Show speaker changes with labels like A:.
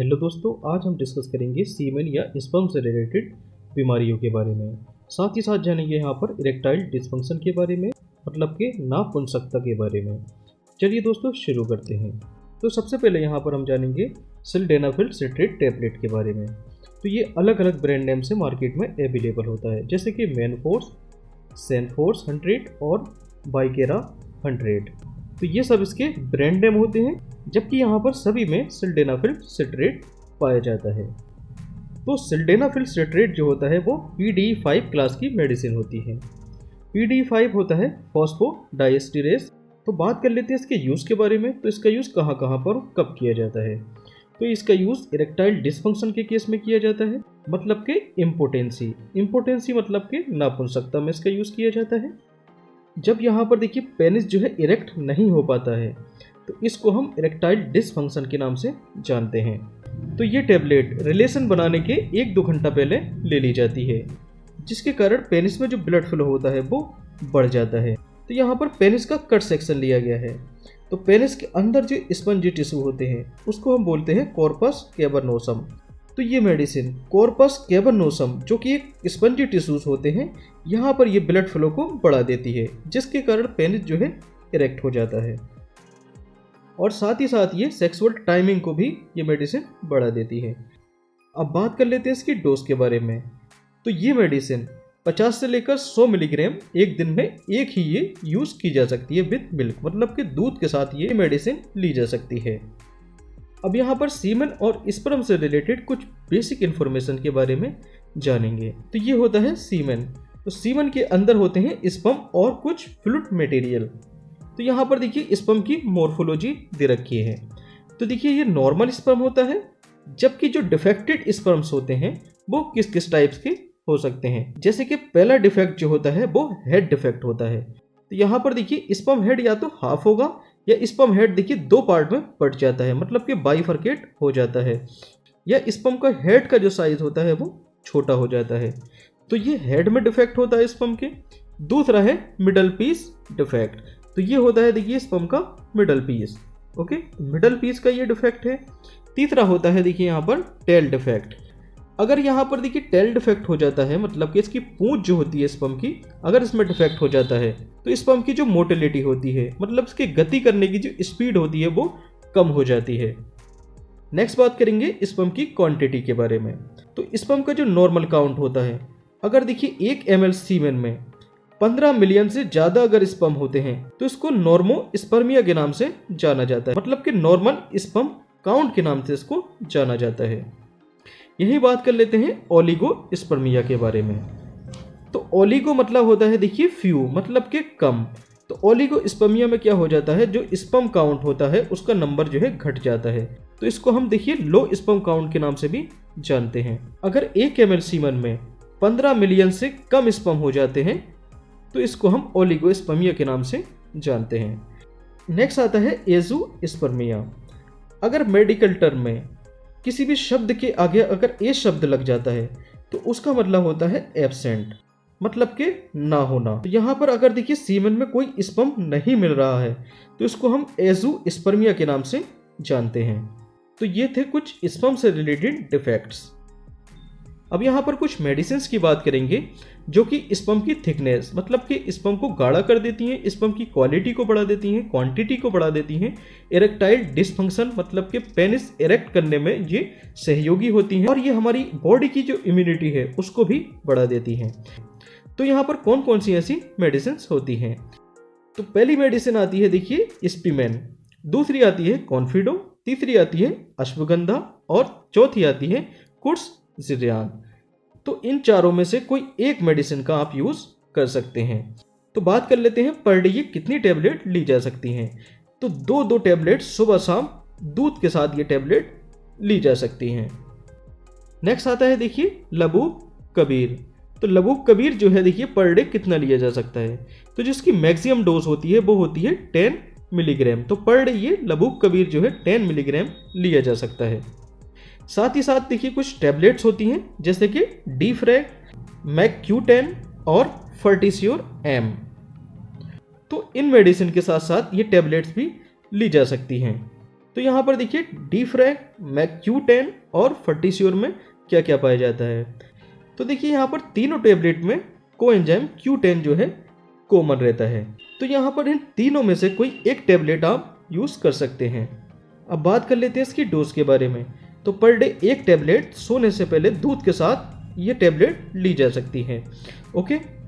A: Hello दोस्तों, आज हम डिस्कस करेंगे सीमेन या स्पर्म से रिलेटेड बीमारियों के बारे में। साथ ही साथ जानेंगे यहाँ पर इरेक्टाइल डिसफंक्शन के बारे में, मतलब कि नापुंसकता के बारे में। चलिए दोस्तों शुरू करते हैं। तो सबसे पहले यहाँ पर हम जानेंगे सिल्डेनाफिल सिट्रेट टैबलेट के बारे में। तो ये अलग अलग ब्रांड नेम से मार्केट में अवेलेबल होता है, जैसे कि मैनफोर्स, सैनफोर्स 100 और बाइकेरा 100। तो ये सब इसके ब्रांड नेम होते हैं, जबकि यहाँ पर सभी में सिल्डेनाफिल सिट्रेट पाया जाता है। तो सिल्डेनाफिल सिट्रेट जो होता है वो PDE5 क्लास की मेडिसिन होती है। PDE5 होता है फॉस्फोडाइएस्टेरेस। तो बात कर लेते हैं इसके यूज़ के बारे में। तो इसका यूज़ कहाँ कहाँ पर कब किया जाता है? तो इसका यूज़ इरेक्टाइल डिसफंक्शन के केस में किया जाता है, मतलब कि इम्पोटेंसी मतलब कि नापुंसकता में इसका यूज़ किया जाता है। जब यहाँ पर देखिए पेनिस जो है इरेक्ट नहीं हो पाता है, तो इसको हम इरेक्टाइल डिसफंक्शन के नाम से जानते हैं। तो ये टैबलेट रिलेशन बनाने के 1-2 घंटा पहले ले ली जाती है, जिसके कारण पेनिस में जो ब्लड फ्लो होता है वो बढ़ जाता है। तो यहाँ पर पेनिस का कट सेक्शन लिया गया है। तो पेनिस के अंदर जो स्पंजी टिश्यू होते हैं उसको हम बोलते हैं कॉर्पस कैवर्नोसम। तो ये मेडिसिन कॉर्पस कैवर्नोसम जो कि एक स्पंजी टिश्यूज होते हैं, यहाँ पर ये ब्लड फ्लो को बढ़ा देती है, जिसके कारण पेनिस जो है इरेक्ट हो जाता है। और साथ ही साथ ये सेक्सुअल टाइमिंग को भी ये मेडिसिन बढ़ा देती है। अब बात कर लेते हैं इसकी डोज के बारे में। तो ये मेडिसिन 50 से लेकर 100 मिलीग्राम एक दिन में एक ही ये यूज़ की जा सकती है विद मिल्क, मतलब कि दूध के साथ ये मेडिसिन ली जा सकती है। अब यहाँ पर सीमेन और स्पर्म से रिलेटेड कुछ बेसिक इन्फॉर्मेशन के बारे में जानेंगे। तो ये होता है सीमेन। तो सीमेन के अंदर होते हैं स्पर्म और कुछ फ्लूइड मटेरियल। तो यहाँ पर देखिए स्पर्म की मॉर्फोलॉजी दे रखी है। तो देखिए ये नॉर्मल स्पर्म होता है, जबकि जो डिफेक्टेड स्पर्म्स होते हैं वो किस किस टाइप्स के हो सकते हैं। जैसे कि पहला डिफेक्ट जो होता है वो हेड डिफेक्ट होता है। तो यहाँ पर देखिए स्पर्म हेड या तो हाफ होगा या स्पर्म हेड देखिए 2 पार्ट में बट जाता है, मतलब कि बाइफरकेट हो जाता है, या स्पर्म का हेड का जो साइज होता है वो छोटा हो जाता है। तो ये हेड में डिफेक्ट होता है स्पर्म के। दूसरा है मिडल पीस डिफेक्ट। तो ये होता है देखिए स्पर्म का middle piece. Okay, middle piece का ये डिफेक्ट है। तीसरा होता है देखिए यहाँ पर टेल डिफेक्ट। अगर यहाँ पर देखिए टेल डिफेक्ट हो जाता है, मतलब कि इसकी पूंछ जो होती है स्पर्म की, अगर इसमें डिफेक्ट हो जाता है तो स्पर्म की जो मोटिलिटी होती है, मतलब इसकी गति करने की जो स्पीड होती है वो कम हो जाती है। नेक्स्ट बात करेंगे स्पर्म की क्वांटिटी के बारे में। तो स्पर्म का जो नॉर्मल काउंट होता है, अगर देखिए 1 ml सीमेन में 15 मिलियन से ज़्यादा अगर स्पर्म होते हैं तो इसको नॉर्मोस्पर्मिया के नाम से जाना जाता है, मतलब कि नॉर्मल स्पर्म काउंट के नाम से इसको जाना जाता है। यही बात कर लेते हैं ओलिगोस्पर्मिया के बारे में। तो ओलिगो मतलब होता है देखिए फ्यू, मतलब कि कम। तो ओलिगोस्पर्मिया में क्या हो जाता है, जो स्पर्म काउंट होता है उसका नंबर जो है घट जाता है। तो इसको हम देखिए लो स्पर्म काउंट के नाम से भी जानते हैं। अगर 1 ml सीमेन में 15 मिलियन से कम स्पर्म हो जाते हैं तो इसको हम ओलिगोस्पर्मिया के नाम से जानते हैं। नेक्स्ट आता है एज़ोस्पर्मिया। अगर मेडिकल टर्म में किसी भी शब्द के आगे अगर ए शब्द लग जाता है तो उसका मतलब होता है एब्सेंट, मतलब कि ना होना। तो यहाँ पर अगर देखिए सीमेन में कोई स्पर्म नहीं मिल रहा है तो इसको हम एज़ोस्पर्मिया के नाम से जानते हैं। तो ये थे कुछ स्पर्म से रिलेटेड डिफेक्ट्स। अब यहाँ पर कुछ मेडिसिन्स की बात करेंगे जो कि स्पर्म की थिकनेस, मतलब कि स्पर्म को गाढ़ा कर देती हैं, स्पर्म की क्वालिटी को बढ़ा देती हैं, क्वांटिटी को बढ़ा देती हैं। इरेक्टाइल डिसफंक्शन मतलब कि पेनिस इरेक्ट करने में ये सहयोगी होती हैं, और ये हमारी बॉडी की जो इम्यूनिटी है उसको भी बढ़ा देती हैं। तो यहाँ पर कौन कौन सी ऐसी मेडिसिन्स होती हैं? तो पहली मेडिसिन आती है देखिए स्पीमेन, दूसरी आती है कॉन्फिडो, तीसरी आती है अश्वगंधा और चौथी आती है कुर्सेज़ियन। तो इन चारों में से कोई एक मेडिसिन का आप यूज़ कर सकते हैं। तो बात कर लेते हैं पर डे ये कितनी टैबलेट ली जा सकती हैं। तो 2-2 टैबलेट सुबह शाम दूध के साथ ये टैबलेट ली जा सकती हैं। नेक्स्ट आता है देखिए लबूब कबीर। तो लबूब कबीर जो है देखिए पर डे कितना लिया जा सकता है, तो जिसकी मैक्सिमम डोज होती है वो होती है 10 मिलीग्राम। तो पर डे ये लबूब कबीर जो है 10 मिलीग्राम लिया जा सकता है। साथ ही साथ देखिए कुछ टैबलेट्स होती हैं जैसे कि डीफ्रैग, मैक्यूटेन और फर्टिस्योर एम। तो इन मेडिसिन के साथ साथ ये टैबलेट्स भी ली जा सकती हैं। तो यहाँ पर देखिए डिफ्रैक, मैक्यू10 और फर्टिस्योर में क्या क्या पाया जाता है। तो देखिए यहाँ पर तीनों टेबलेट में कोएंजाइम Q10 जो है कॉमन रहता है। तो यहाँ पर इन तीनों में से कोई एक टेबलेट आप यूज़ कर सकते हैं। अब बात कर लेते हैं इसकी डोज के बारे में। तो पर डे एक टेबलेट सोने से पहले दूध के साथ ये टेबलेट ली जा सकती है। ओके।